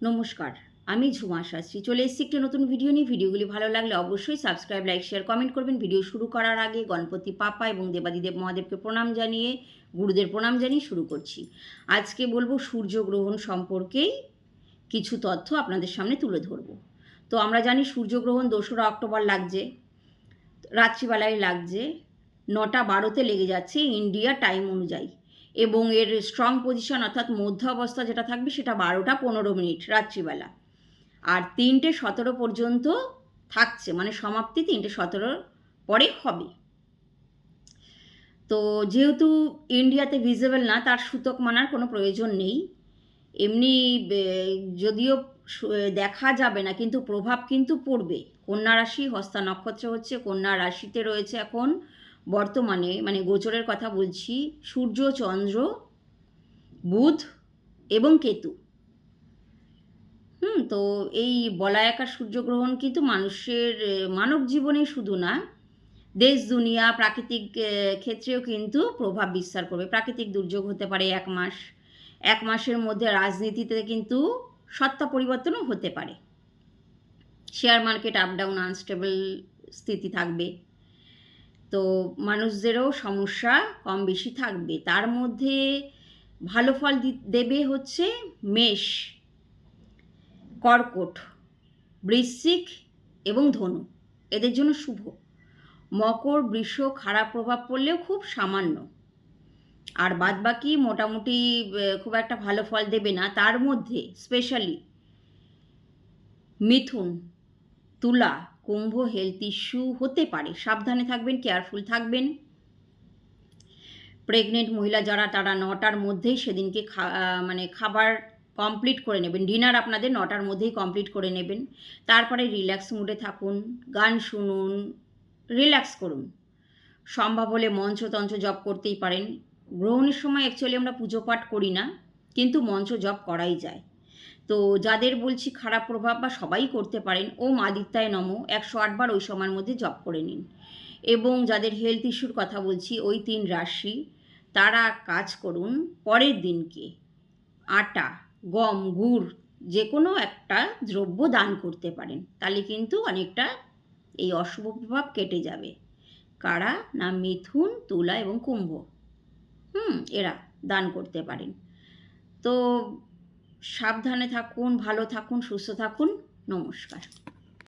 নমস্কার, আমি ঝুমা শাস্ত্রী চলে এসেছি একটি নতুন ভিডিও নিয়ে। ভিডিওগুলি ভালো লাগলে অবশ্যই সাবস্ক্রাইব, লাইক, শেয়ার, কমেন্ট করবেন। ভিডিও শুরু করার আগে গণপতি পাপা এবং দেবাদিদেব মহাদেবকে প্রণাম জানিয়ে, গুরুদের প্রণাম জানিয়ে শুরু করছি। আজকে বলবো সূর্যগ্রহণ সম্পর্কেই কিছু তথ্য আপনাদের সামনে তুলে ধরব। তো আমরা জানি সূর্যগ্রহণ 2রা অক্টোবর লাগছে, রাত্রিবেলায় লাগছে, 9:12 লেগে যাচ্ছে ইন্ডিয়া টাইম অনুযায়ী, এবং এর স্ট্রং পজিশন অর্থাৎ মধ্য অবস্থা যেটা থাকবে সেটা 12:15 রাত্রিবেলা, আর 3:17 পর্যন্ত থাকছে, মানে সমাপ্তি 3:17 পরে হবে। তো যেহেতু ইন্ডিয়াতে ভিজিবল না, তার সূতক মানার কোনো প্রয়োজন নেই। এমনি যদিও দেখা যাবে না, কিন্তু প্রভাব কিন্তু পড়বে। কন্যা রাশি, হস্তা নক্ষত্র হচ্ছে কন্যা রাশিতে রয়েছে এখন বর্তমানে, মানে গোচরের কথা বলছি, সূর্য, চন্দ্র, বুধ এবং কেতু। তো এই বলায়াকার সূর্যগ্রহণ কিন্তু মানুষের মানব জীবনে শুধু না, দেশ দুনিয়া প্রাকৃতিক ক্ষেত্রেও কিন্তু প্রভাব বিস্তার করবে। প্রাকৃতিক দুর্যোগ হতে পারে 1 মাস, 1 মাসের মধ্যে রাজনীতিতে কিন্তু সত্তা পরিবর্তনও হতে পারে। Share market up down unstable স্থিতি থাকবে। তো মানুষদেরও সমস্যা কম বেশি থাকবে। তার মধ্যে ভালো ফল দেবে হচ্ছে মেষ, কর্কট, বৃশ্চিক এবং ধনু, এদের জন্য শুভ। মকর, বৃষ খারাপ প্রভাব পড়লেও খুব সামান্য, আর বাদবাকি মোটামুটি খুব একটা ভালো ফল দেবে না। তার মধ্যে স্পেশালি মিথুন, তুলা, কুম্ভ হেলথ ইস্যু হতে পারে, সাবধানে থাকবেন, কেয়ারফুল থাকবেন। প্রেগনেন্ট মহিলা যারা, তারা 9টার মধ্যেই সেদিনকে খাবার কমপ্লিট করে নেবেন। ডিনার আপনাদের 9টার মধ্যেই কমপ্লিট করে নেবেন। তারপরে রিল্যাক্স মুডে থাকুন, গান শুনুন, রিল্যাক্স করুন। সম্ভব হলে মন্ত্রতন্ত্র জপ করতেই পারেন। গ্রহণের সময় অ্যাকচুয়ালি আমরা পুজো পাঠ করি না, কিন্তু মন্ত্র জপ করাই যায়। তো যাদের বলছি খারাপ প্রভাব, বা সবাই করতে পারেন, ওম আদিত্যায় নমঃ 108 বার ওই সময়ের মধ্যে জপ করে নিন। এবং যাদের হেলথ ইস্যুর কথা বলছি, ওই 3 রাশি, তারা কাজ করুন, পরের দিনকে আটা, গম, গুড় যে কোনো একটা দ্রব্য দান করতে পারেন। তাহলে কিন্তু অনেকটা এই অশুভ প্রভাব কেটে যাবে। কারা না, মিথুন, তুলা এবং কুম্ভ, এরা দান করতে পারেন। তো সাবধানে থাকুন, ভালো থাকুন, সুস্থ থাকুন। নমস্কার।